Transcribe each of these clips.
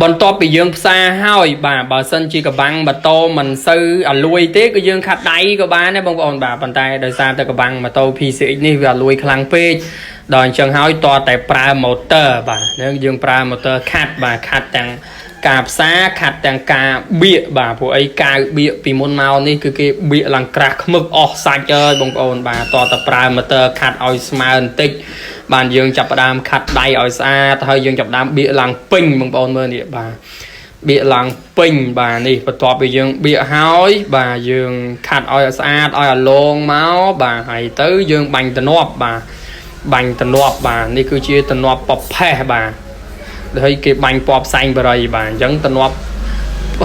បន្ទាប់ពីយើងផ្សារហើយបាទបើសិនជាកបាំងម៉ូតូមិនសូវឲ្យលួយទេគឺយើងខាត់ដៃក៏បានដែរបងប្អូនបាទប៉ុន្តែដោយសារតែកបាំងម៉ូតូ PCX នេះវាលួយខ្លាំងពេកដល់អញ្ចឹងហើយតតែប្រើ motor បាទយើងប្រើ motor ខាត់បាទខាត់ទាំងការផ្សារខាត់ទាំងការបៀកបាទព្រោះអីកាវបៀកពីមុនមកនេះគឺគេបៀកឡើងក្រាស់ខ្មឹកអស់សាច់អើយបងប្អូនបាទតតែប្រើ motor ខាត់ឲ្យស្មើបន្តិចបានយើងចាប់ផ្ដើមខាត់ដៃឲ្យស្អាតហើយយើងចាប់ផ្ដើមបៀកឡើងពេញបងប្អូនមើលនេះបាទបៀកឡើងពេញបាទនេះបន្ទាប់ពីយើងបៀកហើយបាទយើងខាត់ឲ្យស្អាតឲ្យលងមកបាទហើយទៅយើងបាញ់ទំនាប់បាទបាញ់ទំនាប់បាទនេះគឺជាទំនាប់ប្រផេះបាទហើយគេបាញ់ពណ៌ផ្សែងបរិយបាទអញ្ចឹងទំនាប់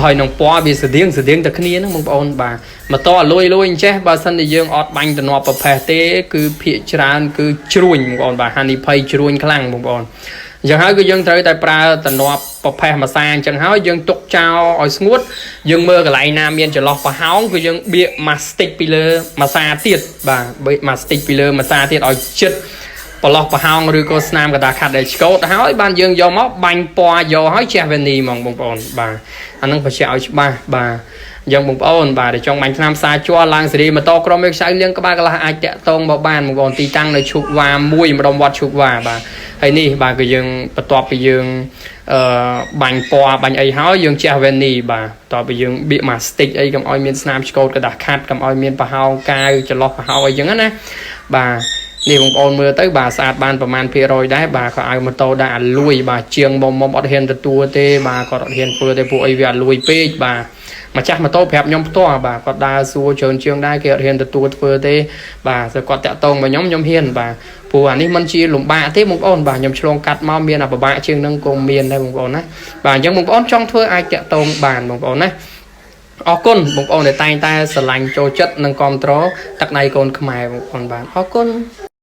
ហើយនឹងពណ៌វាស្តៀងតែគ្នាហ្នឹងបងប្អូនបាទម៉ូតូលួយអញ្ចេះបើសិនជាយើងអត់បាញ់ទំនាប់ប្រផេះទេគឺភាគច្រើនគឺជ្រួញបងប្អូនបាទហានិភ័យជ្រួញខ្លាំងបងប្អូនអញ្ចឹងហើយគឺយើងត្រូវតែប្រើទំនាប់ប្រផេះមួយសាអញ្ចឹងហើយយើងទុកចោលឲ្យស្ងួតយើងមើលកន្លែងណាមានចន្លោះប្រហោងគឺយើងបៀកម៉ាស្ទិកពីលើមួយសាទៀតបាទបៀកម៉ាស្ទិកពីលើមួយសាទៀតឲ្យជិតប្រឡោះប្រហោងឬក៏ស្នាមកដាខាត់ដែលឆ្កូតហើយបានយើងយកមកបាញ់ពណ៌យកហើយជះវេនីហ្មងបងប្អូនបាទអានឹងបញ្ជាក់ឲ្យច្បាស់បាទយ៉ាងបងប្អូនបាទដែលចង់បាញ់ថ្នាំសាជ័រឡើងសេរីម៉ូតូក្រុមមេខ្សៅលៀងក្បាលកន្លះអាចតាក់ទងមកបានបងប្អូនទីតាំងនៅឈុកវ៉ា1ម្ដុំវត្តឈុកវ៉ាបាទហើយនេះបាទគឺយើងបន្ទាប់ពីយើងបាញ់ពណ៌បាញ់អីហើយយើងជះវេនីបាទបន្ទាប់ពីយើងបៀកម៉ាស្ទិកអីកុំឲ្យមានស្នាមឆ្កូតกระดาษខាត់កុំឲ្យមានប្រហោងកាវចន្លោះប្រហោងអីចឹងណាបាទនេះបងប្អូនមើលទៅបាទស្អាតបានប្រមាណភាគរយដែរបាទក៏ឲ្យម៉ូតូដាក់អាលួយបាទជាងមុំអត់ហ៊ានទទួលទេបាទគាត់អត់ហ៊ានធ្វើទេពួកអីវាអាលួយពេកបាទម្ចាស់ម៉ូតូប្រាប់ខ្ញុំផ្ទាល់បាទគាត់ដើរសួរច្រើនជាងដែរគេអត់ហ៊ានទទួលធ្វើទេបាទតែគាត់តាក់ទងមកខ្ញុំហ៊ានបាទព្រោះអានេះមិនជាលំបាកទេបងប្អូនបាទខ្ញុំឆ្លងកាត់មកមានអាពិបាកជាងនឹងក៏មានដែរបងប្អូនណាបាទអញ្ចឹងបងប្អូនចង់ធ្វើអាចតាក់ទងបានបងប្អូនណាអរគុណបងប្អូនដែលតែងតែស្រឡាញ់ចូលចិត្តនិងគាំទ្រទឹកដៃកូនខ្មែរបងប្អូនបាទអរគុណ